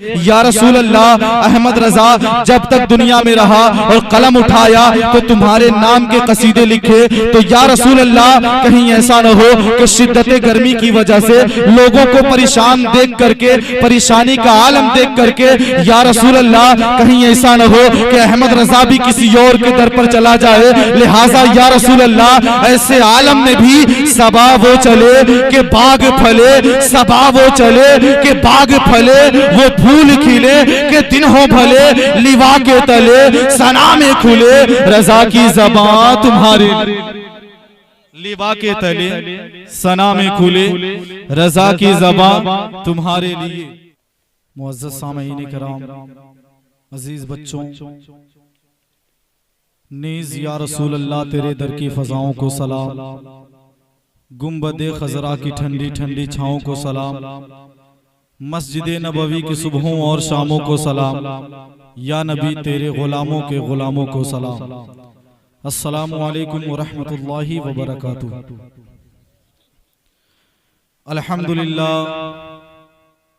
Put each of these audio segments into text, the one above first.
या रसूल अल्लाह, अहमद रजा जब तक दुनिया में रहा और कलम उठाया तो तुम्हारे नाम के कसीदे लिखे। तो या रसूल अल्लाह, कहीं ऐसा न हो कि शिद्दत गर्मी की वजह से लोगों को परेशान देख करके, परेशानी का आलम देख करके, या रसूल अल्लाह, कहीं ऐसा न हो कि अहमद रजा भी किसी और के दर पर चला जाए। लिहाजा या रसूल अल्लाह, ऐसे आलम में भी सबा वो चले कि बाग फले, सबा वो चले कि बाग फले, वो फूल खिले के दिन हो भले, लिवा के तले सना में खुले, रजा की ज़बां तुम्हारे, लिवा के तले सना में खुले, रजा की ज़बां तुम्हारे लिए। मुअज़्ज़ज़ सामईन किराम, अजीज बच्चों, नीज़ या रसूल अल्लाह तेरे दर की फ़ज़ाओं को सलाम, गुंबदे खजरा की ठंडी ठंडी छाओं को सलाम, मस्जिद नबवी की सुबहों और शामों को सलाम, या नबी तेरे गुलामों के गुलामों को सलाम। अस्सलामु अलैकुम व रहमतुल्लाहि व बरकातुहू। अल्हम्दुलिल्लाह,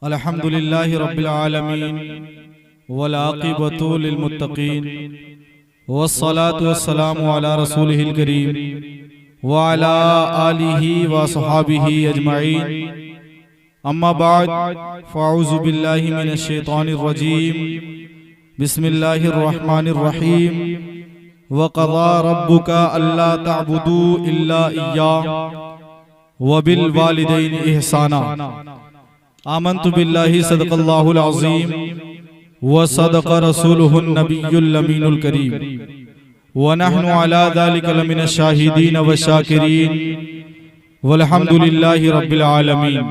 अल्हम्दुलिल्लाहि रब्बिल आलमीन, वल आक़िबतु लिल मुत्तक़ीन, वस्सलातु वस्सलामु अला रसूलिहिल करीम व अला आलिहि व अस्हाबिहि अजमईन। अम्मा बाद, फ़अऊज़ु बिल्लाहि मिनश शैतानिर रजीम, बिस्मिल्लाहिर रहमानिर रहीम। व क़ज़ा रब्बुका अल्ला तअबुदू इल्ला इय्याहु व बिल वालिदैनि इहसाना। आमन्तु बिल्लाहि सदक़ल्लाहुल अज़ीम व सदक़ रसूलुहुन नबियुल अमीनुल करीम व नहनु अला ज़ालिका लमिनश शाहिदीन व शाकिरीन वल्हम्दुलिल्लाहि रब्बिल आलमीन।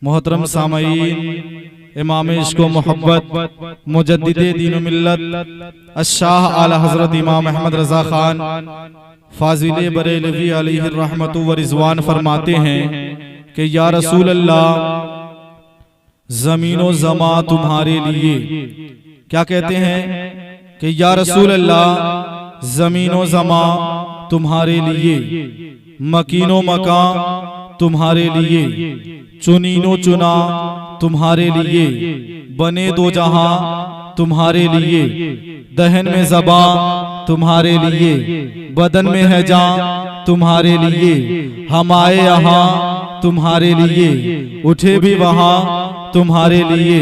मोहतरम सामईन, इमाम इश्क़ व मोहब्बत, मुजद्दिदे दीन व मिल्लत अश-शाह आला हज़रत इमाम अहमद रज़ा खान फाज़िले बरेलवी अलैहि रहमतु व रिज़वान फरमाते हैं कि या रसूल अल्लाह, ज़मीन व ज़मा तुम्हारे लिए। क्या कहते हैं कि या रसूल अल्लाह, ज़मीन व ज़मा तुम्हारे लिए, मकीनो मकान तुम्हारे लिए, चुनीनो चुना तुम्हारे लिए, बने दो जहां तुम्हारे लिए, दहन में ज़बां तुम्हारे लिए, बदन में है जान तुम्हारे लिए, हम आए यहाँ तुम्हारे लिए, उठे भी वहां तुम्हारे लिए,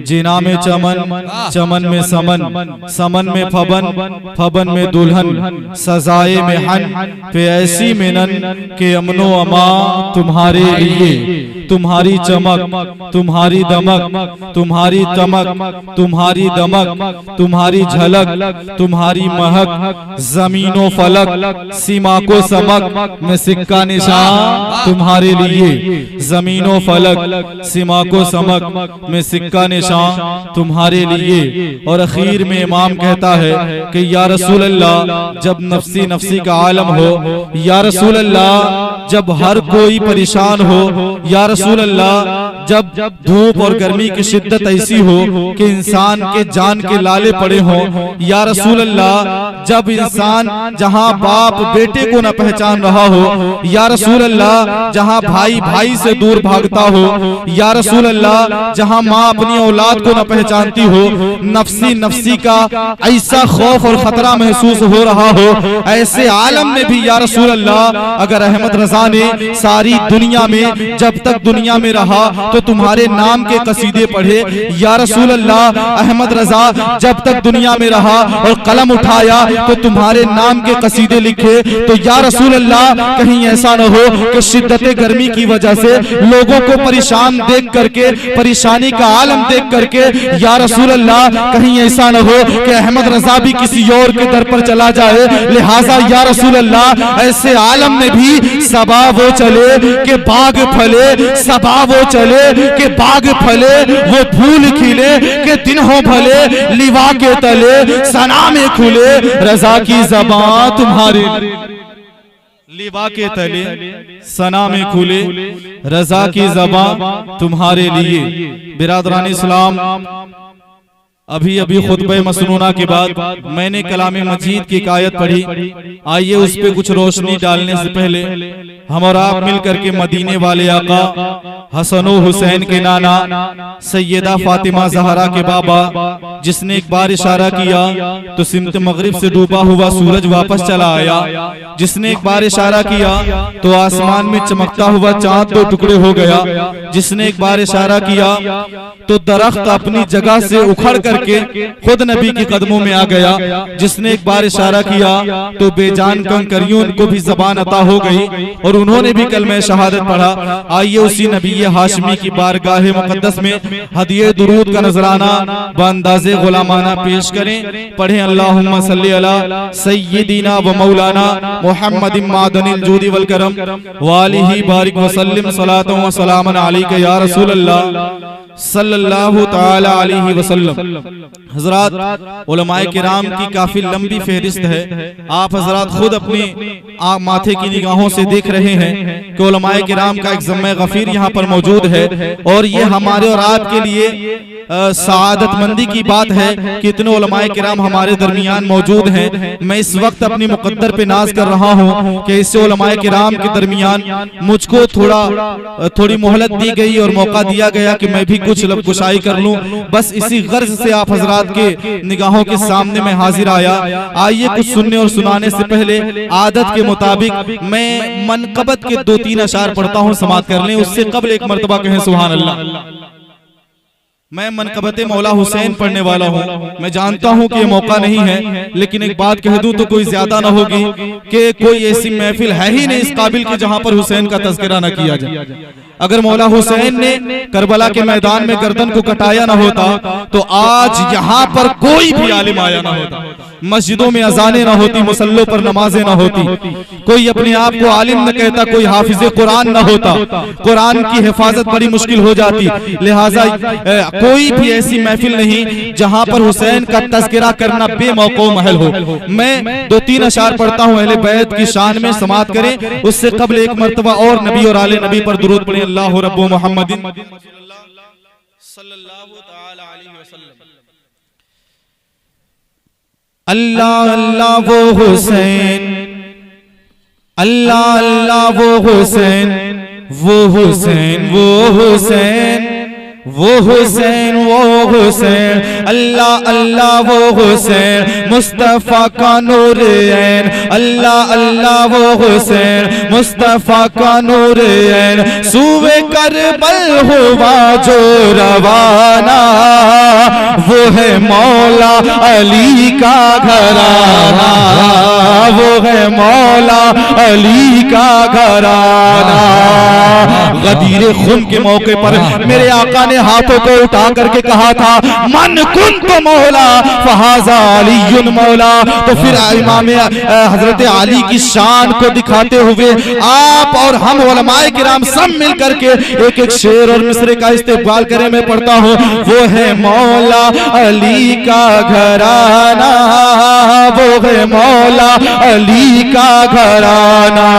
जिना में चमन, चमन में समन, समन में फबन, फबन में दुल्हन, सजाए में हन, पे ऐसी मिनन के अमनो अमा तुम्हारे लिए। तुम्हारी चमक, तुम्हारी दमक, तुम्हारी तमक, तुम्हारी दमक, तुम्हारी झलक, तुम्हारी महक, जमीनो फलक, सीमा को समक में सिक्का निशान तुम्हारे लिए। जमीनो फलक, सीमा को समक में सिक्का निशान तुम्हारे लिए। और अखीर में इमाम कहता है कि या रसूल अल्लाह, जब नफ्सी नफ्सी का आलम हो, या रसूल अल्लाह, जब हर कोई परेशान हो, या रसूल अल्लाह, जब धूप और गर्मी की शिद्दत ऐसी हो कि इंसान के जान के लाले पड़े हों, या रसूल अल्लाह, जब इंसान जहां बाप बेटे को न पहचान रहा हो, या रसूल अल्लाह, जहां भाई भाई से दूर भागता हो, या रसूल अल्लाह, जहां माँ अपनी औलाद को न पहचानती हो, नफ्सी नफ्सी का ऐसा खौफ और खतरा महसूस हो रहा हो, ऐसे आलम में भी या रसूल अल्लाह, अगर अहमद रजा ने सारी दुनिया में जब तक दुनिया में रहा तो तुम्हारे नाम के कसीदे पढ़े। या रसूल अल्लाह, अहमद रजा जब तक दुनिया में रहा और कलम उठाया तो तुम्हारे नाम के कसीदे लिखे। तो या रसूल अल्लाह, कहीं ऐसा न हो कि शिद्दत गर्मी की वजह से लोगों को परेशान देख करके, परेशानी का आलम देख करके, या रसूल अल्लाह, कहीं ऐसा न हो कि अहमद रजा भी किसी और के दर पर चला जाए। लिहाजा या रसूल अल्लाह, ऐसे आलम में भी सबा वो चले कि बाग फले, सबा वो चले कि बाग फले, वो फूल खिले कि दिन हो भले, लिवा के तले सना में खुले, रजा की ज़बां तुम्हारे, लिवा के तले सना में खुले, रजा की ज़बां तुम्हारे लिए। बिरादरान इस्लाम, अभी अभी खुतबे मसनूना के बाद मैंने कलामे मजीद की एक आयत पढ़ी। आइए उस पे कुछ रोशनी डालने से पहले हम और आप मिल करके मदीने वाले आका हसन हुसैन के नाना सैयदा फातिमा जहरा के बाबा, जिसने एक बार इशारा किया तो सिमत मगरिब से डूबा हुआ सूरज वापस चला आया, जिसने एक बार इशारा किया तो आसमान में चमकता हुआ चांद दो टुकड़े हो गया, जिसने एक बार इशारा किया तो दरख्त अपनी जगह से उखड़ करके खुद नबी के कदमों में आ गया, जिसने एक बार इशारा किया तो बेजान कंकरियों को भी जबान अता हो गई और उन्होंने भी कलमे शहादत पढ़ा। आइए उसी नबी हाशमी की बारगाह मुकद्दस में हदिये दुरूद का नजराना बंदाज़े गुलामाना पेश करें। पढ़ें अल्लाहुम्मा सल्ली अला सय्यिदिना व मौलाना मुहम्मदिन मादनिल जूदी वल करम व आलिहि बारिक व सल्लिम सलातन व सलामन अलैका या रसूल अल्लाह सल्लल्लाहु ताला अलैहि वसल्लम। हजरात, उलमाए किराम की काफी लंबी फहरिस्त है। आप हजरात खुद अपनी माथे की निगाहों से देख रहे हैं कि उलमाए किराम का एक ज़म्मे गफीर यहाँ पर मौजूद है और ये हमारे और आपके लिए सआदतमंदी की बात है कि इतने उलमाए किराम हमारे दरमियान मौजूद हैं। मैं इस वक्त अपनी मुकद्दर पे नाज कर रहा हूँ कि इससे उलमाए किराम के दरमियान मुझको थोड़ी मोहलत दी गई और मौका दिया गया कि मैं भी कुछ लबकुशाई कर लूं। बस इसी गर्ज से आप हजरात के निगाहों के सामने मैं हाजिर आया। आइए कुछ सुनने और सुनाने से पहले आदत के मुताबिक मैं मनकबत के 2-3 अशार पढ़ता हूँ, समाअत कर लें। उससे कबल एक मर्तबा कहें सुभान अल्लाह। मैं मनकबत मौला हुसैन पढ़ने वाला हूँ। मैं जानता हूँ कि ये मौका नहीं है, लेकिन एक बात कह दूं तो कोई ज्यादा ना होगी कि कोई ऐसी महफिल है ही नहीं इस काबिल के जहां पर हुसैन का तज़किरा न किया जाए। अगर मौला हुसैन ने करबला के मैदान में गर्दन को कटाया ना होता तो आज यहाँ पर कोई भी आलिम आया ना होता, मस्जिदों में अजानें ना होती, मुसल्लों पर नमाजें ना होती, कोई अपने आप को आलिम न कहता, कोई हाफिज़े कुरान ना होता, कुरान की हिफाजत बड़ी मुश्किल हो जाती। लिहाजा कोई भी ऐसी महफिल नहीं जहां पर हुसैन का तज़किरा करना बेमौक़ो महल हो। मैं 2-3 अशार पढ़ता हूँ, अहले बैत की शान में समाअत करें। उससे कबल एक मर्तबा और नबी और आले नबी पर दुरूद पढ़ें। अल्लाहु रब्बु मुहम्मदिन सल्लल्लाहु तआला अलैहि वसल्लम। अल्लाह अल्लाह वो हुसैन, अल्लाह अल्लाह वो हुसैन, वो हुसैन वो हुसैन, वो हुसैन वो हुसैन, अल्लाह अल्लाह वो हुसैन मुस्तफा का नूर ऐन, अल्लाह अल्लाह वो हुसैन मुस्तफा का नूर ऐन, सूबे करबल हुआ जो रवाना, वो है मौला अली का घराना, वो है मौला अली का घराना। गदीर खून के मौके पर मेरे आका ने हाथों को उठा करके कहा था मन कुन तो मौला फहाजा अलीयुन मौला। तो फिर इमाम हजरत अली की शान को दिखाते हुए आप और हम उलमाए किराम सब मिल करके एक एक शेर और मिसरे का इस्तेमाल करें। मैं पढ़ता हूँ वो है मौला अली का घराना, वो है मौला अली का घराना।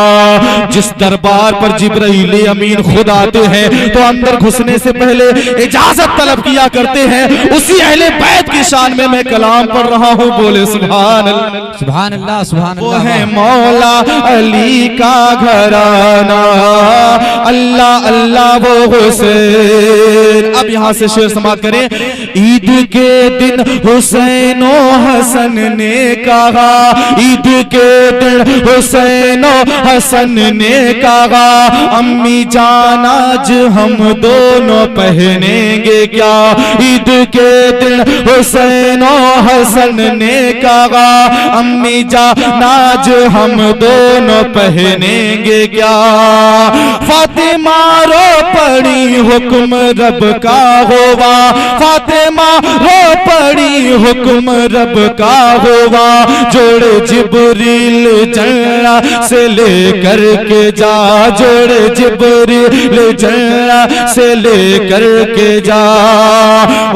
जिस दरबार पर जिब्राइल अमीन खुद आते हैं तो अंदर घुसने से पहले इजाजत तलब किया करते हैं, उसी अहले बैत की शान में मैं कलाम पढ़ रहा हूँ। बोले सुभान अल्लाह सुभान अल्लाह सुभान अल्लाह। वो है मौला अली का घराना, अल्लाह अल्लाह वो हुसैन। अब यहाँ से शेर समाप्त करें। ईद के दिन हुसैन हसन ने कहा, ईद के दिन हुसैन हसन ने कहा अम्मी जान आज हम दोनों पहनेंगे क्या। ईद के दिन हुसैन हसन ने कहा अम्मी जान आज हम दोनों पहनेंगे क्या। फातिमा रो पड़ी हुक्म रब का होवा, फातिमा रो पड़ी हुक्म रब का होवा। जोड़े जिब्रील जन्नत से लेकर के जा, जोड़े जिब्रील जन्नत से लेकर के जा।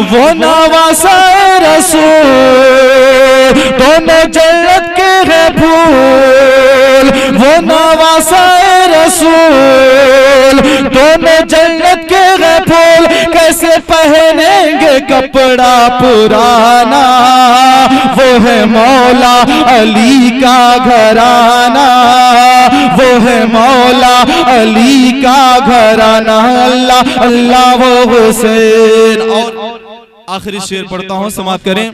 वो नवासा रसूल दोनों जन्नत के है फूल, वो नवासा रसूल दोनों जन्नत के है फूल। कैसे पहनेंगे कपड़ा पुराना, वो है मौला अली का घराना, वो है मौला अली का घराना, अल्लाह अल्लाह वो हुसैन। और आखिरी शेर पढ़ता हूं, समाप्त करें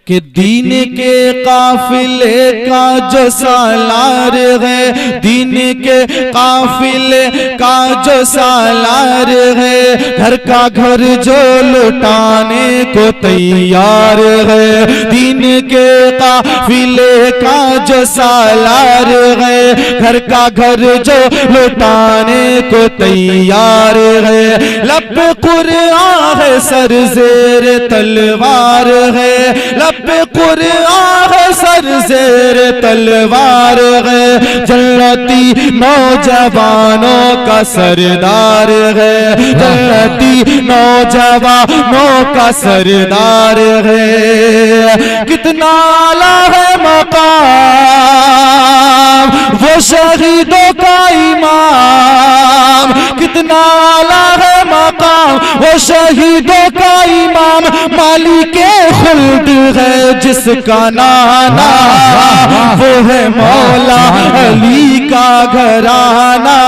कि दीन के काफिले का जो सालार है, दीन के काफिले का जो सालार है, घर का घर जो लुटाने को तैयार है, दीन के काफिले का जो सालार है, घर का घर जो लुटाने को तैयार है, लब कुरआन है सर ज़ेर तलवार है, लब कुरआन है सर ज़ेर तलवार है, जन्नती नौजवानों का सरदार है, जन्नती नौजवानों का सरदार है। कितना आला है मकाम वो शहीदों का इमाम, कितना आला है मकाम वो शहीदों का इमाम, मालिके खुल्द है जिसका नाना, वो है मौला अली का घराना,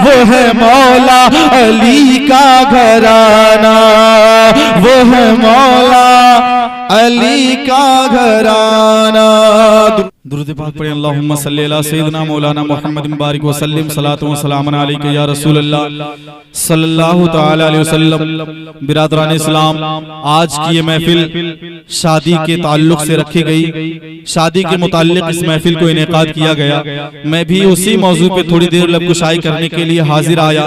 वो है मौला अली का घराना, वो है मौला अली का घराना। दुरूद पाक पढ़े, अल्लाहुम्मा सल्ली अला सय्यिदिना मौलाना मुहम्मद मुबारक व सल्लिम सलातु व सलाम अलैका या रसूल अल्लाह सल्लल्लाहु तआला अलैहि वसल्लम। बिरादरान इस्लाम, आज की ये महफिल शादी के ताल्लुक से रखी गई, शादी के मुताल्लिक इस महफिल को इनेकाद किया गया। मैं भी उसी मौजू पे थोड़ी देर लबकुशाई करने के लिए हाजिर आया।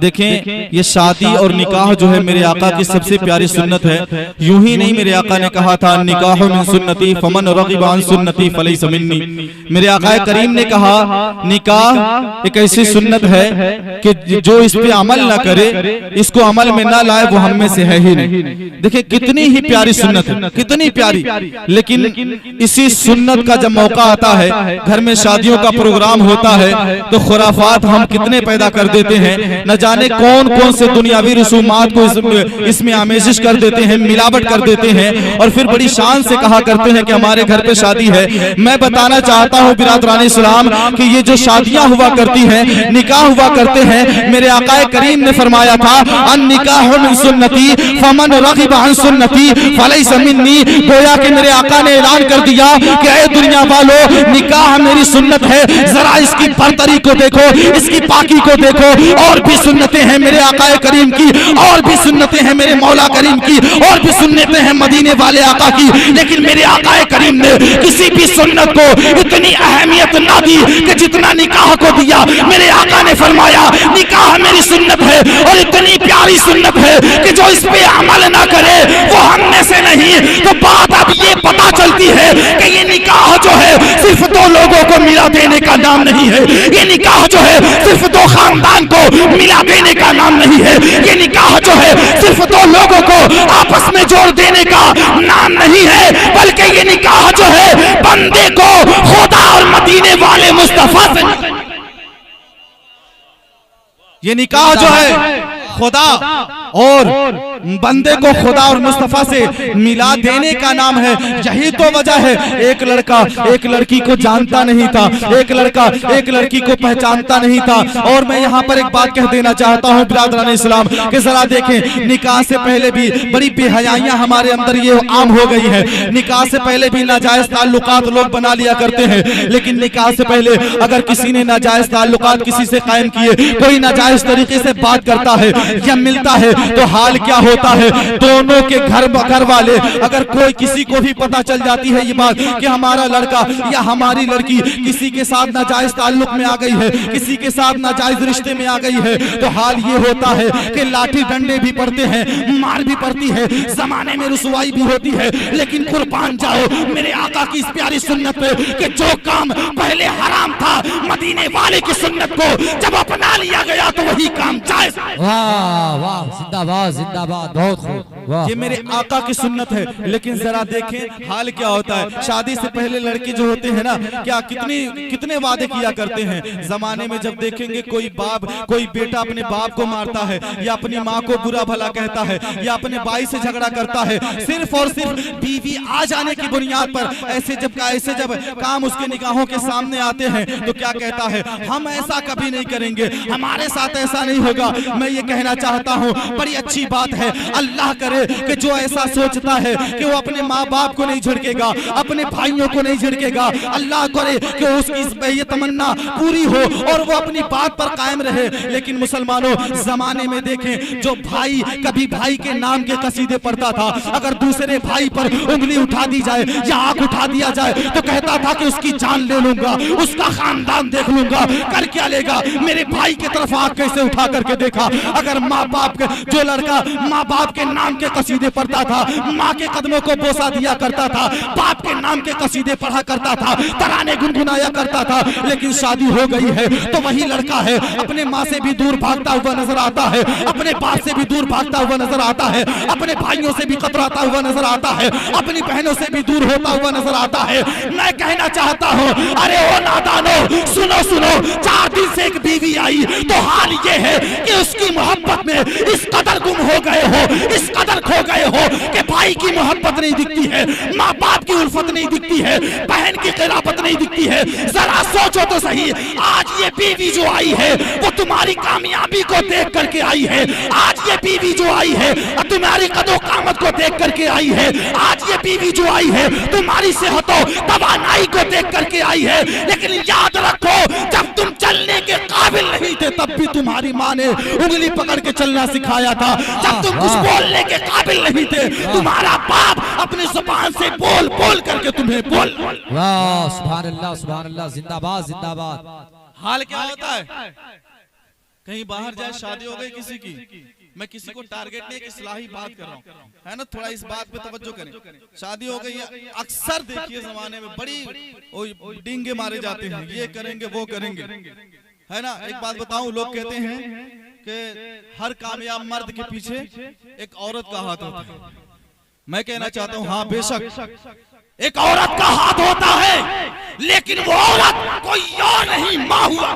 देखें, ये शादी और निकाह जो है मेरे आका की सबसे प्यारी सुन्नत है। यूं ही नहीं, मेरे आका ने कहा था निकाह मिन सुन्नती फमन रगिब अन सुन्नती फलैसा मिन्नी। मेरे आका करीम ने कहा निकाह एक ऐसी सुन्नत है कि जो इस पे अमल ना करे, इसको अमल में ना लाए, वो हम में से है ही नहीं। देखिए कितनी ही प्यारी सुन्नत है, कितनी प्यारी। लेकिन इसी सुन्नत का जब मौका आता है, घर में शादियों का प्रोग्राम होता है, तो खुराफात हम कितने पैदा कर देते हैं। न जाने कौन कौन से दुनियावी रसूमात को इसमें आमेजिश कर देते हैं, मिलावट कर देते हैं, और फिर बड़ी शान से कहा करते हैं कि हमारे घर पे शादी है। मैं बताना चाहता हूँ बिरादरान इस्लाम कि ये जो शादियां हुआ करती हैं, निकाह हुआ करते हैं, मेरे आकाए करीम ने फरमाया था अन निकाह मिन सुन्नती फमन रगिब अन सुन्नती फलैसा मिन्नी। गोया कि मेरे आका ने ऐलान कर दिया कि ऐ दुनिया वालों, निकाह मेरी सुन्नत है, जरा इसकी बरतरी को देखो, इसकी पाकी को देखो। और भी सुन्नतें हैं मेरे आकाए करीम की, और भी सुन्नतें हैं मेरे मौला करीम की, और भी सुन्नतें हैं मदीने वाले आका की, लेकिन मेरे आकाए करीम ने किसी भी सुन्नत को इतनी अहमियत ना दी कि जितना निकाह को दिया। मेरे आका ने फरमाया निकाह मेरी सुन्नत है, और इतनी प्यारी सुन्नत है कि जो इस पे अमल ना करे वो हम में से नहीं। तो बात अब ये पता चलती है कि ये निकाह जो है सिर्फ दो लोगों को मिला देने का नाम नहीं है, ये निकाह जो है सिर्फ दो खानदान को मिला देने का नाम नहीं है, ये निकाह जो है सिर्फ दो लोगों को आपस में जोड़ देने का नाम नहीं है, बल्कि ये निकाह जो है बंदे को खुदा और मदीने वाले मुस्तफा से, ये निकाह जो है खुदा और बंदे को खुदा और मुस्तफा से मिला देने का नाम है। यही तो वजह है एक लड़का एक लड़की को जानता नहीं था, एक लड़का एक लड़की को पहचानता नहीं था। और मैं यहाँ पर एक बात कह देना चाहता हूँ बिरादरान इस्लाम कि जरा देखें, निकाह से पहले भी बड़ी बेहयाइयां हमारे अंदर ये आम हो गई है। निकाह से पहले भी नाजायज ताल्लुकात लोग बना लिया करते हैं, लेकिन निकाह से पहले अगर किसी ने नाजायज ताल्लुकात किसी से कायम किए, कोई नाजायज तरीके से बात करता है या मिलता है, तो हाल क्या होता है, दोनों के घर वाले अगर कोई किसी को भी पता चल जाती है ये बात कि हमारा लड़का या हमारी लड़की किसी के साथ नाजायज ताल्लुक में आ गई है, किसी के साथ नाजायज रिश्ते में आ गई है, तो हाल ये होता है कि लाठी डंडे भी पड़ते हैं, मार भी पड़ती है, जमाने में रुसवाई भी होती है। लेकिन कुर्बान जाओ मेरे आका की इस प्यारी सुन्नत पे कि जो काम पहले हराम था, मदीने वाले की सुन्नत को जब अपना लिया गया तो वही काम जायज। वाह वाह। जिंदाबाद जिंदाबाद, बहुत खूब, वाह। ये मेरे आका की सुन्नत है। लेकिन जरा देखें हाल क्या होता है। शादी से पहले लड़के जो होते हैं ना, क्या कितने वादे किया करते हैं। जमाने में जब देखेंगे कोई बाप, कोई बेटा अपने बाप को मारता है, या अपनी माँ को बुरा भला कहता है, या अपने भाई से झगड़ा करता है, सिर्फ और सिर्फ बीवी आ जाने की बुनियाद पर, ऐसे जब काम उसके निगाहों के सामने आते हैं तो क्या कहता है, हम ऐसा कभी नहीं करेंगे, हमारे साथ ऐसा नहीं होगा। मैं ये कहना चाहता हूँ, बड़ी अच्छी बात है, अल्लाह करे कि जो ऐसा सोचता है कि वो अपने माँ बाप को नहीं झिड़केगा, अपने भाइयों को नहीं झिड़केगा, अल्लाह करे कि उसकी ये तमन्ना पूरी हो और वो अपनी बात पर कायम रहे। लेकिन मुसलमानों, जमाने में देखें, जो भाई कभी भाई के नाम के कसीदे पढ़ता था, अगर दूसरे भाई पर उंगली उठा दी जाए या आंख उठा दिया जाए तो कहता था कि उसकी जान ले लूंगा, उसका खानदान देख लूंगा। कर क्या लेगा? मेरे भाई की तरफ आंख कैसे उठा करके देखा। अगर माँ बाप के, जो लड़का माँ बाप के नाम के कसीदे पढ़ता था, माँ के कदमों को बोसा दिया करता था, बाप के नाम के कसीदे पढ़ा करता था, तराने गुनगुनाया करता था, लेकिन शादी हो गई है तो वही लड़का है अपने माँ से भी दूर भागता हुआ नजर आता है, अपने बाप से भी दूर भागता हुआ नजर आता है, अपने भाइयों से भी कतराता हुआ नजर आता है, अपनी बहनों से भी दूर होता हुआ नजर आता है। मैं कहना चाहता हूँ, अरे ओ नादानो, सुनो सुनो, 4 दिन से एक बीवी आई तो हाल ये है कि उसकी मोहब्बत में इस कदर गुम हो गए हो, इस कदर खो गए हो कि भाई की मोहब्बत नहीं दिखती है, माँ बाप की उल्फत नहीं दिखती है, बहन की क़िराबत नहीं दिखती है। जरा सोचो तो सही, आज ये बीवी जो आई है वो तुम्हारी कामयाबी को देख करके आई है, आज ये बीवी जो आई है तुम्हारी कदो कामत को देख करके आई है, आज ये बीवी जो आई है तुम्हारी सेहतों तवानाई को देख करके आई है। लेकिन याद रखो, जब तुम चलने के काबिल नहीं थे तब भी तुम्हारी माँ ने उंगली पकड़ के चलना सिखाया था। जब तुम कुछ बोलने के काबिल नहीं थे, तुम्हारा बाप अपनी जुबान से बोल बोल करके तुम्हें बोल। वाह, सुभान अल्लाह, जिंदाबाद जिंदाबाद। हाल क्या होता है, कहीं बाहर जाए, शादी हो गई किसी की, मैं किसी को टारगेट नहीं, इस्लाही बात कर रहा हूँ, है ना, थोड़ा इस बात पे तवज्जो करें। शादी हो गई है, अक्सर देखिए जमाने में बड़ी डींगे मारे जाते हैं, ये करेंगे वो करेंगे, है ना। एक बात बताऊं, लोग कहते हैं कि हर कामयाब मर्द के पीछे एक औरत का हाथ होता है। मैं कहना चाहता हूँ, हाँ बेशक एक औरत का हाथ होता है, लेकिन वो औरत कोई और नहीं, माँ हुआ।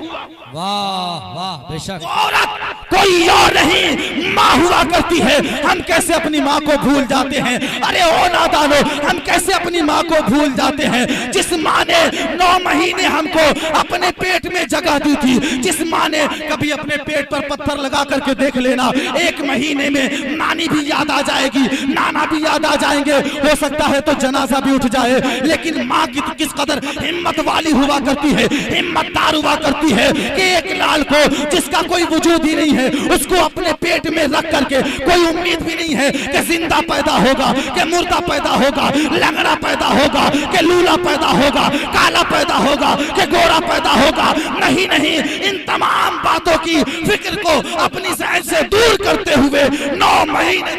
वाह वाह, बेशक औरत कोई और नहीं, माँ हुआ करती है। हम कैसे अपनी माँ को भूल जाते हैं? अरे ओ नादानो, हम कैसे अपनी माँ को भूल जाते हैं? जिस माँ ने 9 महीने हमको अपने पेट में जगह दी थी, जिस माँ ने, कभी अपने पेट पर पत्थर लगा करके देख लेना, 1 महीने में नानी भी याद आ जाएगी, नाना भी याद आ जाएंगे, हो सकता है तो जनाजा भी उठ जाए। लेकिन माँ की किस कदर हिम्मत वाली हुआ करती है, हिम्मतदार हुआ करती है कि एक लाल को, जिसका कोई वजूद ही नहीं है, उसको अपने पेट में रख करके कोई उम्मीद भी नहीं है कि जिंदा पैदा होगा, कि मुर्दा पैदा होगा, लंगड़ा पैदा होगा, कि लूला पैदा होगा, काला पैदा होगा, कि गोरा पैदा होगा। नहीं नहीं, इन तमाम बातों की फिक्र को अपनी जहन से दूर करते हुए 9 महीने,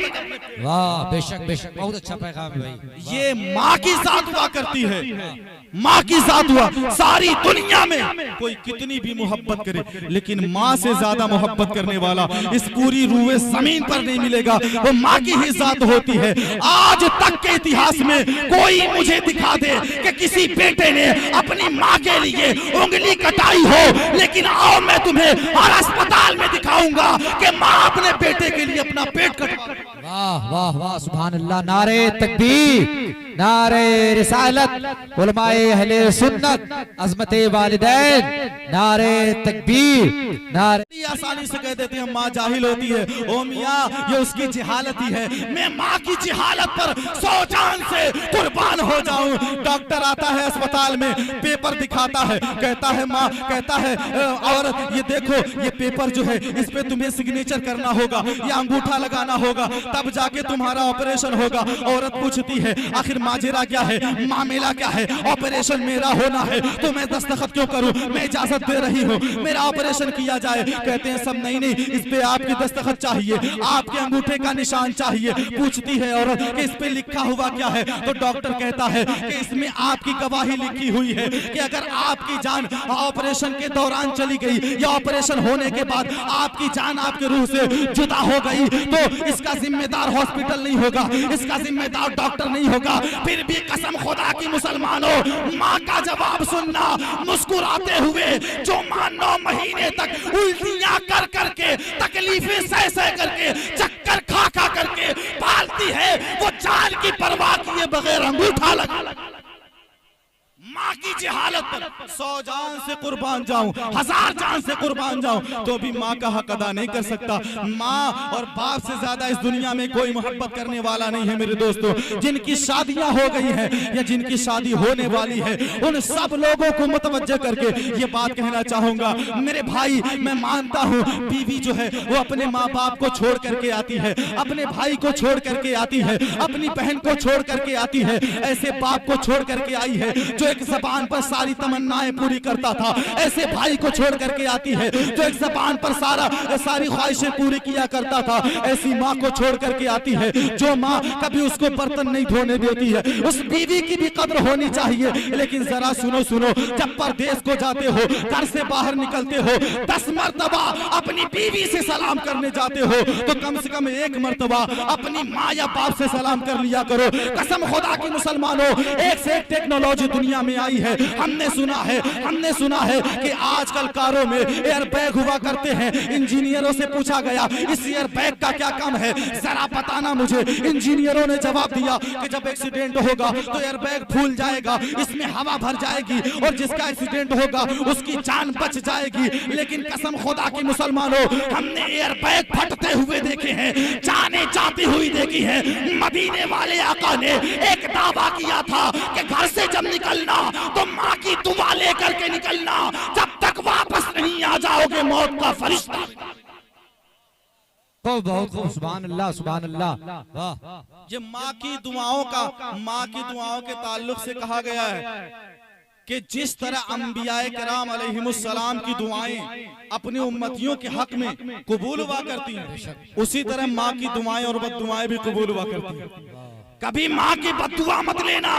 वाह बेशक बेशक, बहुत अच्छा पैगाम है भाई। ये माँ की जात हुआ करती है, माँ की जात हुआ। सारी दुनिया में कोई कितनी भी मोहब्बत करे, लेकिन माँ से ज्यादा मोहब्बत करने वाला इस पूरी रूए जमीन पर नहीं मिलेगा। वो माँ की ही जात होती है। आज तक के इतिहास में कोई मुझे दिखा दे कि किसी बेटे ने अपनी माँ के लिए उंगली कटाई हो, लेकिन आओ मैं तुम्हें हर अस्पताल में दिखाऊंगा कि माँ अपने बेटे के लिए अपना पेट कटा। वाह वाह वाह, सुभान अल्लाह, नारे तकबीर, नारे रिसालत, उलमाए अहले सुन्नत, अज़मते वालिदैन, नारे तकबीर, नारे। आसानी से कह देते हैं माँ जाहिल होती है, ओ मियाँ ये उसकी जिहालत ही है। मैं माँ की जिहालत पर 100 जान से कुर्बान हो जाऊं। डॉक्टर आता है अस्पताल में, पेपर दिखाता है, कहता है माँ, कहता है औरत ये देखो ये पेपर जो है इस पे तुम्हें सिग्नेचर करना होगा या अंगूठा लगाना होगा, तब जाके तुम्हारा ऑपरेशन होगा। औरत पूछती है आखिर माजरा क्या है, मामला क्या है, ऑपरेशन मेरा होना है तो मैं दस्तखत क्यों करूं, मैं इजाजत दे रही हूं मेरा ऑपरेशन किया जाए। कहते हैं सब नहीं नहीं, इस पे आपकी दस्तखत चाहिए, आपके अंगूठे का निशान चाहिए। पूछती है औरत कि इस पे लिखा हुआ क्या है, तो डॉक्टर कहता है कि इसमें आपकी गवाही लिखी हुई है कि अगर आपकी जान ऑपरेशन के दौरान चली गई या ऑपरेशन होने के बाद आपकी जान आपके रूह से जुदा हो गई तो इसका जिम्मेदार हॉस्पिटल नहीं होगा, इसका जिम्मेदार डॉक्टर नहीं होगा। फिर भी कसम खुदा की मुसलमानों, माँ का जवाब सुनना। मुस्कुराते हुए जो माँ 9 महीने तक उल्टियां कर करके, तकलीफें सह सह करके, चक्कर खा खा करके पालती है, वो जान की परवाह किए बगैर अंगूठा लगा माँ की जहालत पर 100 जान से कुर्बान जाऊं, 1000 जान से कुर्बान जाऊं तो भी माँ का हक अदा नहीं कर सकता। माँ और बाप से ज्यादा इस दुनिया में कोई मोहब्बत करने वाला नहीं है मेरे दोस्तों। जिनकी शादियां हो गई हैं या जिनकी शादी होने वाली है, उन सब लोगों को मुतवज्जह करके ये बात कहना चाहूंगा, मेरे भाई मैं मानता हूँ बीवी जो है वो अपने माँ बाप को छोड़ करके आती है, अपने भाई को छोड़ करके आती है, अपनी बहन को छोड़ करके आती है, ऐसे बाप को छोड़ करके आई है जो एक ज़बान पर सारी तमन्नाएं पूरी करता था, ऐसे भाई को छोड़ करके आती है जो एक ज़बान पर सारी ख्वाहिशें पूरी किया करता था, ऐसी माँ को छोड़ करके आती है जो माँ कभी उसको बर्तन नहीं धोने देती है। उस बीवी की भी कद्र होनी चाहिए। लेकिन जरा सुनो सुनो, जब परदेश को जाते हो, घर से बाहर निकलते हो, 10 मर्तबा अपनी बीवी से सलाम करने जाते हो तो कम से कम 1 मर्तबा अपनी माँ या बाप से सलाम कर लिया करो। कसम खुदा की मुसलमानों, एक से एक टेक्नोलॉजी दुनिया में आई है। हमने सुना है कि आजकल कारों में एयर बैग हुआ करते हैं। इंजीनियरों से पूछा गया इस एयर बैग का क्या काम है, जरा बताना मुझे। इंजीनियरों ने जवाब दिया कि जब एक्सीडेंट होगा तो एयर बैग फूल जाएगा, इसमें हवा भर जाएगी और जिसका एक्सीडेंट होगा उसकी जान बच जाएगी। लेकिन कसम खुदा की मुसलमानों, हमने एयर बैग फटते हुए देखे हैं, जाने जाती हुई देखी है। मदीने वाले आका ने एक दावा किया था कि घर से जब निकलना तो माँ की दुआ लेकर के निकलना, जब तक वापस नहीं आ जाओगे मौत का फरिश्ता। बहुत खूब, सुभान अल्लाह सुभान अल्लाह। वाह, ये माँ की दुआओं के ताल्लुक से कहा गया है कि जिस तरह अंबियाए किराम अलैहिमुस्सलाम की दुआएं अपने उम्मतियों के हक में कबूल हुआ करती हैं, उसी तरह माँ की दुआएं और बद्दुआएं भी कबूल हुआ करती हैं। कभी माँ की बद्दुआ मत लेना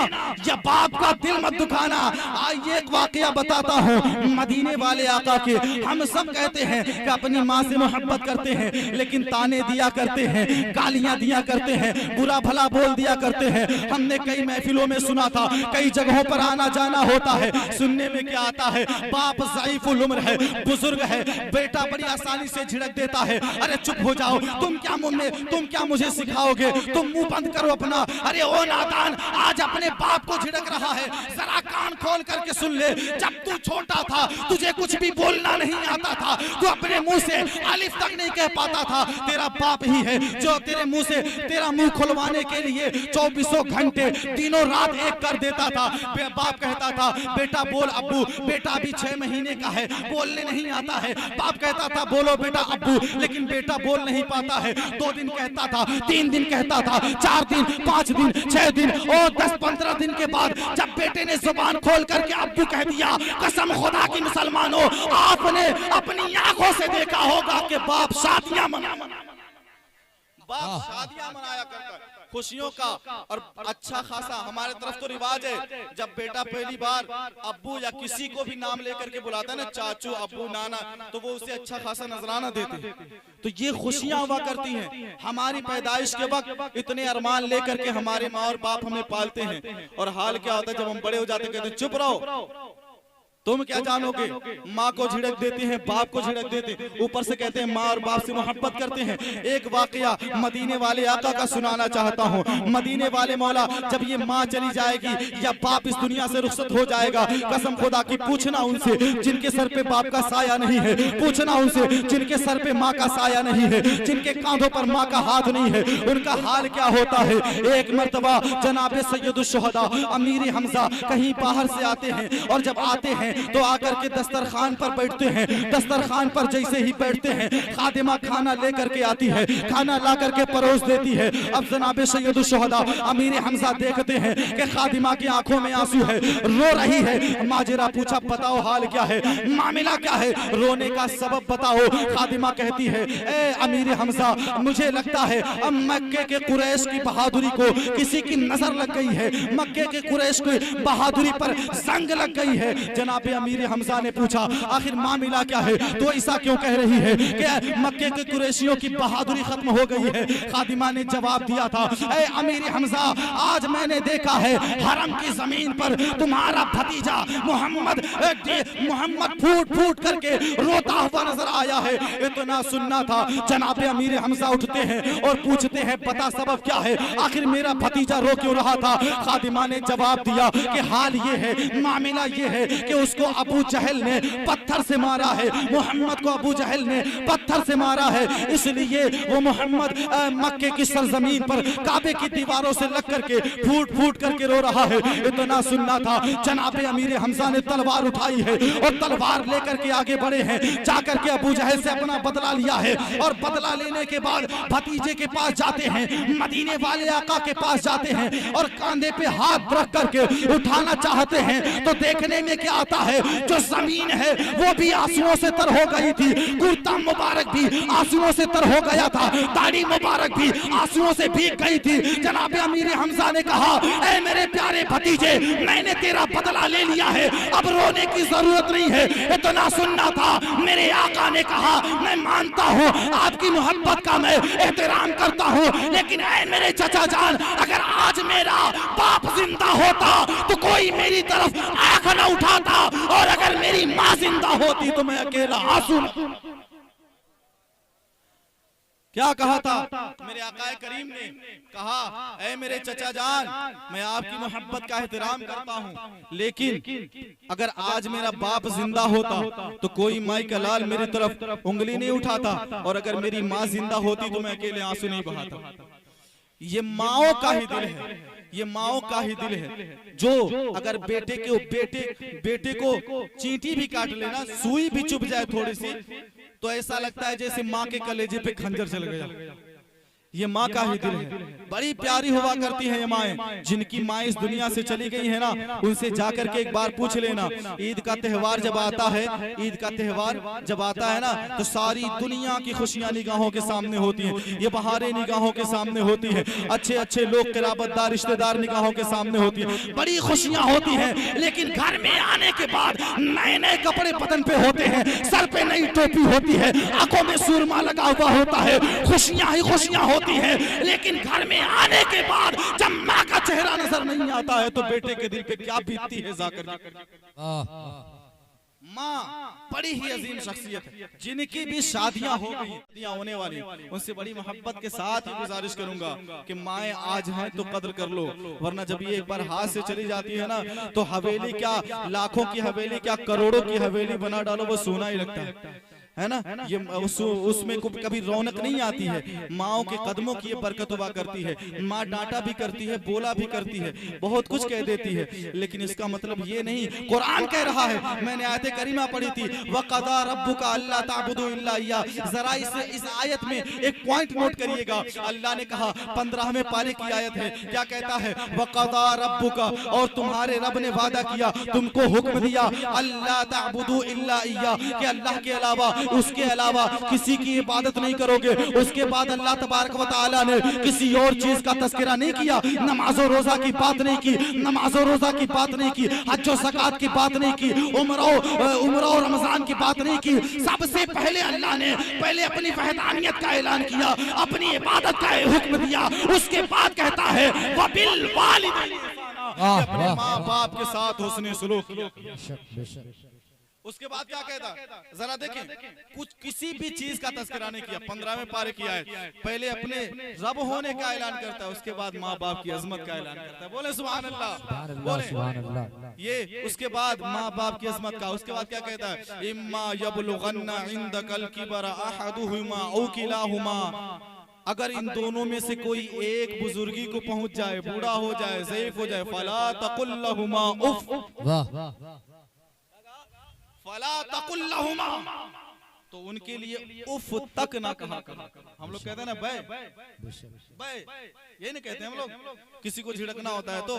या बाप का दिल मत दुखाना। आइए एक वाकया बताता हूँ मदीने वाले आका के। हम सब कहते हैं कि अपनी माँ से मोहब्बत करते हैं, लेकिन ताने दिया करते हैं, गालियां दिया करते हैं, बुरा भला बोल दिया करते हैं। हमने कई महफिलों में सुना था, कई जगहों पर आना जाना होता है, सुनने में क्या आता है, बाप ज़ईफुल उम्र है, बुजुर्ग है, बेटा बड़ी आसानी से झिड़क देता है, अरे चुप हो जाओ, तुम क्या मुझे सिखाओगे, तुम मुंह बंद करो अपना। अरे ओ नादान, आज अपने बाप को झिड़क रहा है, जरा कान खोल करके सुन ले। जब तू छोटा था तुझे कुछ भी बोलना नहीं आता था, तू अपने मुंह से अलिफ तक नहीं कह पाता था, तेरा बाप ही है जो तेरे मुंह से तेरा मुंह खुलवाने के लिए 24 घंटे दिनों रात एक कर देता था। बाप कहता था बेटा बोल अब्बू, बेटा अभी 6 महीने का है, बोलने नहीं आता है। बाप कहता था बोलो बेटा अब्बू, लेकिन बेटा बोल नहीं पाता है। 2 दिन कहता था, 3 दिन कहता था, 4 दिन, 5 दिन, 6 दिन और 10-15 दिन के बाद जब बेटे ने जुबान खोल करके अब्बू कह दिया, कसम खुदा की मुसलमानों, आपने अपनी आंखों से देखा होगा कि बाप शादियां मनाया करता है, खुशियों का। और अच्छा खासा हमारे तरफ तो रिवाज है, जब बेटा पहली बार अब्बू या किसी को भी नाम लेकर के बुलाता है ना, चाचू अब्बू नाना, तो वो उसे अच्छा खासा नजराना देते हैं। तो ये खुशियां हुआ करती हैं। हमारी पैदाइश के वक्त इतने अरमान लेकर के हमारे माँ और बाप हमें पालते हैं, और हाल क्या होता है जब हम बड़े हो जाते हैं, कहते हैं चुप रहो, तुम क्या जानोगे। माँ को झिड़क देते हैं, बाप को झिड़क देते हैं, ऊपर से कहते हैं माँ और बाप से मोहब्बत करते हैं। एक वाकया मदीने वाले आका का सुनाना चाहता हूँ। मदीने वाले मौला, जब ये माँ चली जाएगी या बाप इस दुनिया से रुखसत हो जाएगा, कसम खुदा की पूछना उनसे जिनके सर पे बाप का साया नहीं है, पूछना उनसे जिनके सर पे माँ का साया नहीं है, जिनके कांधों पर माँ का हाथ नहीं है, उनका हाल क्या होता है। एक मर्तबा जनाब सैयदुश शुहदा अमीर हमजा कहीं बाहर से आते हैं, और जब आते हैं तो आकर के दस्तरखान पर बैठते हैं। दस्तरखान पर जैसे ही बैठते हैं, खादिमा खाना लेकर के आती है, खाना ला करके परोस देती है। अब जनाब सैयदुल शुहदा अमीर हमजा देखते हैं कि खादिमा की आंखों में आंसू है, रो रही है। माजरा पूछा, बताओ हाल क्या है, मामला क्या है, रोने का सबब बताओ। खादिमा कहती है, ए अमीर हमजा, मुझे लगता है अब मक्के के कुरैश की बहादुरी को किसी की नजर लग गई है, मक्के के कुरैश की बहादुरी पर जंग लग गई है। जनाब अमीर हमजा ने पूछा, आखिर मामला क्या है, तो ऐसा क्यों कह रही है कि मक्के के कुरैशियों की बहादुरी खत्म हो गई है। खादिमा ने जवाब दिया था, ए अमीर हमजा, आज मैंने देखा है हरम की जमीन पर तुम्हारा भतीजा मोहम्मद फूट फूट करके रोता हुआ नजर आया है। इतना सुनना था। जनाब अमीर हमजा उठते हैं और पूछते हैं, पता सबब क्या है, आखिर मेरा भतीजा रो क्यों रहा था। खादिमा ने जवाब दिया कि हाल ये है, मामला ये है कि उसको अबू जहल ने पत्थर से मारा है, मोहम्मद को अबू जहल ने पत्थर से मारा है, इसलिए वो मोहम्मद मक्के की सरजमीन पर काबे की दीवारों से लग करके फूट फूट करके रो रहा है। इतना सुनना था। जनाब अमीर हमजा ने तलवार उठाई है और तलवार लेकर के आगे बढ़े हैं, जाकर के अबू जहल से अपना बदला लिया है। और बदला लेने के बाद भतीजे के पास जाते हैं, मदीने वाले आका के पास जाते हैं और कांधे पे हाथ रख करके उठाना चाहते हैं, तो देखने में क्या आता है, जो जमीन है वो भी आंसुओं से तर हो गई थी, कुर्ता मुबारक भी आंसुओं से तर हो गया था, दाढ़ी मुबारक भी आंसुओं से भीग गई थी। जनाब अमीर हमजा ने कहा, ऐ मेरे प्यारे भतीजे, मैंने तेरा बदला ले लिया है, अब रोने की जरूरत नहीं है। इतना सुनना था। मेरे आका ने कहा, मैं मानता हूँ आपकी मोहब्बत का मैं एहतराम करता हूँ, लेकिन ऐ मेरे चचा जान, अगर आज मेरा बाप जिंदा होता तो कोई मेरी तरफ आंख न उठाता, और अगर मेरी माँ जिंदा होती तो मैं अकेला आंसू। क्या कहा था मेरे आकाए करीम ने, कहा, ऐ मेरे चचा जान, मैं आपकी मोहब्बत का एहतराम करता हूँ, लेकिन अगर आज मेरा बाप जिंदा होता तो कोई माई का लाल मेरी तरफ उंगली नहीं उठाता, और अगर मेरी माँ जिंदा होती तो मैं अकेले आंसू नहीं बहाता। ये माओ का ही दिल है, ये माओ का ही दिल है, जो अगर बेटे को चींटी भी काट लेना, सुई भी चुभ जाए थोड़ी सी, तो ऐसा लगता है जैसे माँ के कलेजे पे खंजर चल गया। ये माँ का ही दिल है। बड़ी प्यारी हुआ करती है ये माएं। जिनकी माएं इस दुनिया से चली गई है ना, उनसे जाकर के एक बार पूछ लेना। ईद का त्यौहार जब आता है, ईद का त्यौहार जब आता है ना, तो सारी दुनिया की खुशियां निगाहों के सामने होती हैं, ये बहारें निगाहों के सामने होती है, अच्छे अच्छे लोग किराबतदार रिश्तेदार निगाहों के सामने होती है, बड़ी खुशियां होती हैं। लेकिन घर में आने के बाद नए नए कपड़े बदन पे होते हैं, सर पे नई टोपी होती है, आंखों में सुरमा लगा हुआ होता है, खुशियां ही खुशियां होती है। लेकिन घर में आने के बाद जब माँ का चेहरा नजर नहीं आता है तो बेटे के दिल पे क्या बीतती है जाकर। माँ बड़ी ही अजीम शख्सियत है। जिनकी भी शादियां हो गई, होने वाली, उनसे बड़ी मोहब्बत के साथ ही गुजारिश करूंगा कि माएँ आज हैं तो कदर कर लो, वरना जब ये एक बार हाथ से चली जाती है ना, तो हवेली क्या, लाखों की हवेली क्या, करोड़ों की हवेली बना डालो, वो सोना ही लगता है ना। ये उसमें कभी रौनक नहीं आती है। माओ के कदमों की ये बरकत हुआ करती है। माँ डांटा भी करती है, बोला भी करती है, बहुत कुछ कह देती है, लेकिन इसका मतलब ये नहीं, कुरान कह रहा है, मैंने आयत करीमा पढ़ी थी, वक़ज़ा रब्बुका अल्ला ताबुदू इल्ला इय्याह। जरा इस आयत में एक पॉइंट नोट करिएगा। अल्लाह ने कहा, 15वें पारे की आयत है, क्या कहता है, वक़ज़ा रब्बुका, और तुम्हारे रब ने वादा किया, तुमको हुक्म दिया, अल्ला ताबुदू इल्ला इय्याह, कि अल्लाह के अलावा, उसके अलावा किसी की इबादत नहीं करोगे। उसके बाद अल्लाह तबारक व तआला ने किसी और चीज का तस्करा नहीं किया, नमाजो रोजा की बात नहीं की, नमाजो रोजा की बात नहीं की, हज और ज़कात की बात नहीं की, उम्र और रमजान की बात नहीं की। सबसे पहले अल्लाह ने पहले अपनी वहदानियत का ऐलान किया, अपनी इबादत का हुक्म दिया, उसके बाद कहता है वबिल वालिदैन, अपने माँ बाप के साथ हुस्न सलूक। उसके बाद क्या कहता, जरा देखें, कुछ किसी भी चीज का तस्करा नहीं किया। 15वें पारे की आयत, पहले अपने रब होने का ऐलान करता है, उसके बाद माँ बाप की अजमत का ऐलान करता है। बोले सुभान अल्लाह, बोले ये। उसके बाद माँ बाप की अजमत का, उसके बाद क्या कहता है, इम्मा यबलुगन्ना इंदकल किबरा अहदुहुमा औ किलाहुमा, अगर इन दोनों में से कोई एक बुजुर्गी को पहुंच जाए, बूढ़ा हो जाए, ज़ईफ हो जाए, फला तकुल लहुमा उफ, फला तकुल लहुमा, तो उनके लिए उफ तक ना कहा करो। हम लोग कहते हैं ना बे बे, ये नहीं कहते हम लोग, किसी को झिड़कना होता है तो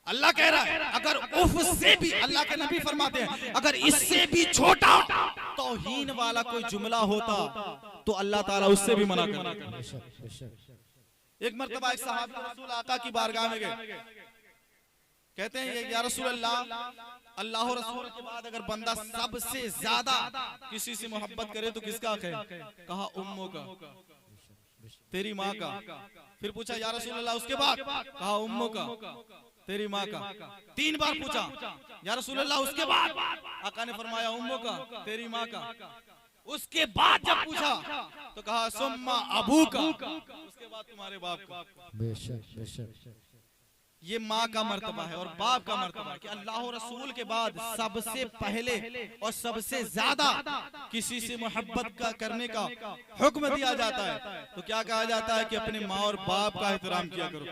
अल्लाह कह रहा है अगर उफ से भी, अल्लाह के नबी फरमाते हैं अगर इससे भी छोटा तौहीन वाला कोई जुमला होता तो अल्लाह ताला उससे भी मना करता। एक मर्तबा एक सहाबी रसूल आका की बारगाह में गए, कहते हैं या रसूल अल्लाह, अल्लाह और रसूल के बाद अगर बंदा सबसे ज्यादा किसी से मोहब्बत करे तो किसका हक है? कहा उम्मों का, तेरी माँ का। फिर पूछा या रसूल अल्लाह उसके बाद? कहा उम्मों का, तेरी माँ का। 3 बार पूछा या रसूल अल्लाह उसके बाद? आका ने फरमाया उम्मों का, तेरी माँ का। उसके बाद जब पूछा तो कहा सुम्मा अबू का, उसके बाद तुम्हारे बाप का। बेशक बेशक, ये माँ का मर्तबा है और बाप का मर्तबा है कि अल्लाह और रसूल के बाद सबसे पहले और सबसे ज्यादा किसी से मोहब्बत का करने का हुक्म दिया जाता है तो क्या कहा जाता है कि अपने माँ और बाप का एहतराम किया करो,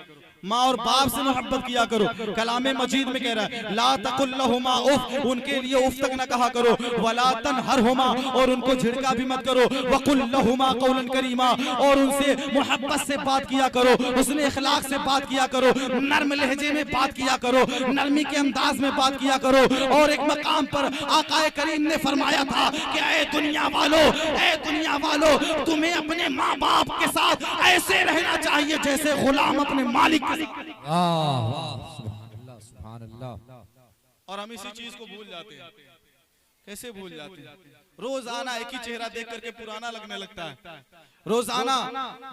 माँ और बाप से मोहब्बत किया करो। कलामे मजीद में कह रहा है ला तकुल लहुमा उफ, उनके लिए उफ तक न कहा करो, वला तनहरहुमा, और उनको झिड़का भी मत करो, वकुल लहुमा कौलन करीमा, और उनसे मोहब्बत से बात किया करो, उसने इखलाक से बात किया करो, नर्म लहजे में बात किया करो, नरमी के अंदाज में बात किया करो। और एक मकाम पर आका करीम ने फरमाया था कि ऐ दुनिया वालों, तुम्हें अपने माँ बाप के साथ ऐसे रहना चाहिए जैसे गुलाम अपने मालिक के साथ। सुभान अल्लाह सुभान अल्लाह। और हम इसी चीज को भूल जाते हैं। कैसे भूल जाते हैं? रोजाना एक ही चेहरा देख करके पुराना लगने लगता है। रोजाना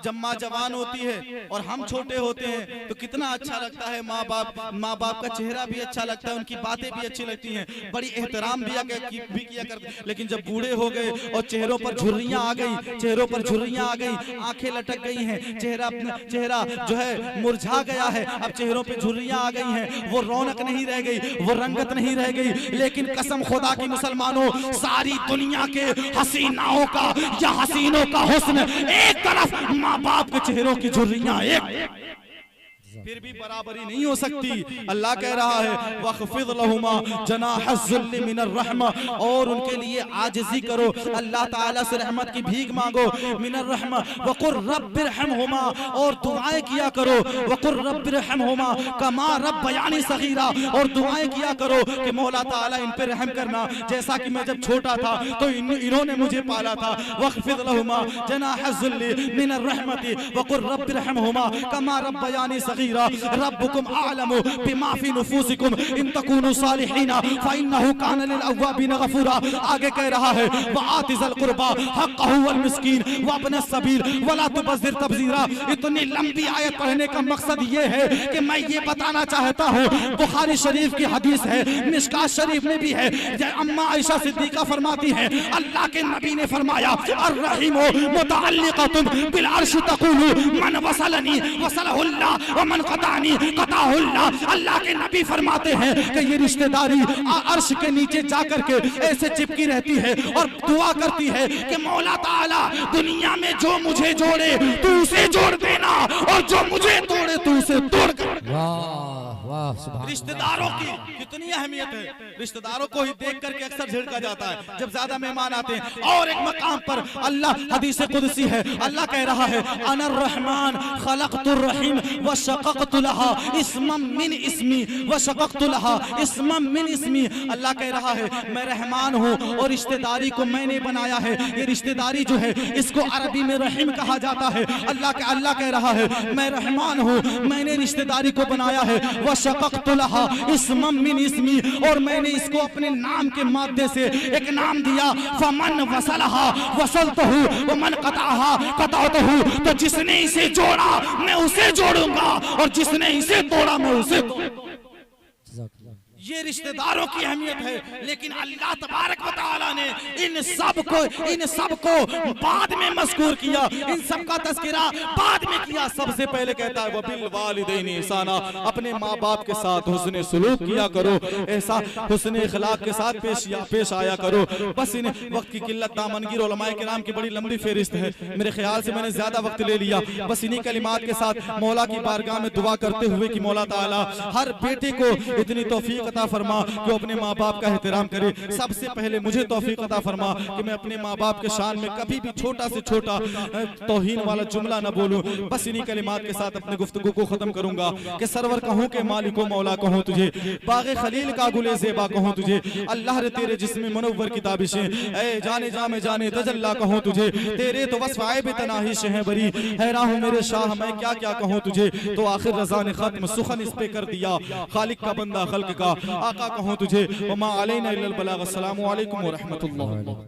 जब माँ जवान होती है और हम छोटे होते हैं तो कितना अच्छा लगता है, माँ बाप का चेहरा भी अच्छा लगता है, उनकी बातें भी अच्छी लगती हैं, बड़ी एहतराम भी किया करते। लेकिन जब बूढ़े हो गए और चेहरों पर झुर्रियां आ गई, आंखें लटक गई हैं, चेहरा जो है मुरझा गया है, अब चेहरों पे झुर्रियां आ गई हैं, वो रौनक नहीं रह गई, वो रंगत नहीं रह गई। लेकिन कसम खुदा की मुसलमानों, सारी दुनिया के हसीनाओं का या हसीनों का हुस्न एक तरफ, माँ बाप के चेहरों की झुर्रियां एक, फिर भी बराबरी नहीं हो सकती। अल्लाह कह रहा है वख्फिद लहुमा जनाहज़्ज़ुल्लि मिनर रहमा, और उनके लिए आजिज़ी करो, अल्लाह ताला से रहमत की भीख मांगो। मिनर रहमा वकुर रब्बिरहमहुमा, और दुआएं किया करो, वकुर रब्बिरहमहुमा कमा रब्बयानी सगीरा, और दुआएं किया करो कि मौला ताला इन पे रहम करना जैसा कि मैं जब छोटा था तो इन्होंने मुझे पाला था। वख्फिद लहुमा जनाहज़्ज़ुल्लि मिनर रहमति वकुर रब्बिरहमहुमा कमा रब्बयानी सगीरा, रब्बुकुम आलमु बिमा फी नुफूसिकुम इन तकूनु सालिहीना फइन्नहु कान लिल अव्वाबीन गफूरा। आगे कह रहा है वआतिज़ल कुर्बा हक़्क़हु वल मिस्कीन वब्न सबील वला तुबज़िर तबज़ीरा। इतनी लंबी आयत पढ़ने का मकसद ये है कि मैं ये बताना चाहता हूँ, बुखारी शरीफ की हदीस है, मिशकात शरीफ में भी है, अम्मा आयशा सिद्दीका फरमाती है अल्लाह के नबी ने फरमाया अर्रहीमु मुतअल्लिक़तुन बिल अर्श तक़ूलु मन वसलनी वसलहुल्लाह व मन कतानी कताहुल्लाह। अल्लाह के नबी फरमाते हैं कि ये रिश्तेदारी अर्श के नीचे जाकर के ऐसे चिपकी रहती है और दुआ करती है कि मौला ताला दुनिया में जो मुझे जोड़े तू उसे जोड़ देना, और जो मुझे तोड़े तू उसे तोड़ कर। रिश्तेदारों की कितनी अहमियत है, रिश्तेदारों को ही देख करके अक्सर झिड़का जाता है जब ज्यादा मेहमान आते हैं। और एक मकाम पर अल्लाह, हदीस कुदसी है, अल्लाह कह रहा है अनर रहमान खलक़तुर रहीम व शक़क़तु लहा इस्मम मिन इस्मी व शक़क़तु लहा इस्मम मिन इस्मी। अल्लाह कह रहा है मैं रहमान हूँ और रिश्तेदारी को मैंने बनाया है। ये रिश्तेदारी जो है इसको अरबी में रहीम कहा जाता है। अल्लाह कह रहा है मैं रहमान हूँ, मैंने रिश्तेदारी को बनाया है, व शक़क़तु लहा इस्मम मिन इस्मी, और मैंने इसको अपने नाम के मादे से एक नाम दिया, फमन वसलहा वसलतहु व मन कताहा कतातहु। तो जिसने इसे जोड़ा मैं उसे जोड़ूंगा और जिसने इसे तोड़ा मैं उसे तोड़ूंगा। ये रिश्तेदारों की अहमियत है। लेकिन अल्लाह तबारक व तआला ने इन सबको बाद में मज़कूर किया, इन सब का तज़किरा बाद में किया। सबसे पहले कहता है वबिल वालिदैनि इहसाना, अपने माँ बाप के साथ हुस्न सुलूक किया करो, ऐसा हुस्न इखलाक के साथ पेश आया करो। बस इन वक्त की किल्लत दामनगीर उलमाए किराम की बड़ी लंबी फेरिस्त है, मेरे ख्याल से मैंने ज्यादा वक्त ले लिया। बस इन्हीं कलिमात के साथ मौला की बारगाह में दुआ करते हुए कि मौला ताला हर बेटे को इतनी तौफीक अता फरमा कि अपने माँ बाप का एहतराम करे। सबसे पहले मुझे तौफीक अता फरमा कि मैं अपने माँ बाप के शान में कभी भी छोटा से छोटा तौहीन वाला जुमला न बोलूं। बस इन्हीं कलिमात के साथ अपने गुफ्तगू को खत्म करूंगा कि सरवर कहूं के मालिको मौला कहूं तुझे, बागे खलील का गुले ज़ेबा कहूं तुझे, अल्लाह रे तेरे जिस्म मुनव्वर की ताबिशें, ए जाने जामे जाने तजल्ला कहूं तुझे, तेरे तो वस्फ़ आइब तनाहिश हैं बरी, हैरान हूं मेरे शाह मैं क्या क्या कहूं तुझे। तो आखिर रज़ा ने खत्म सुखन इस पे कर दिया, खालिक का बंदा खल्क का आका कहूं तुझे। वमा अलैना इल्लल बलाग। अस्सलामु अलैकुम व रहमतुल्लाह।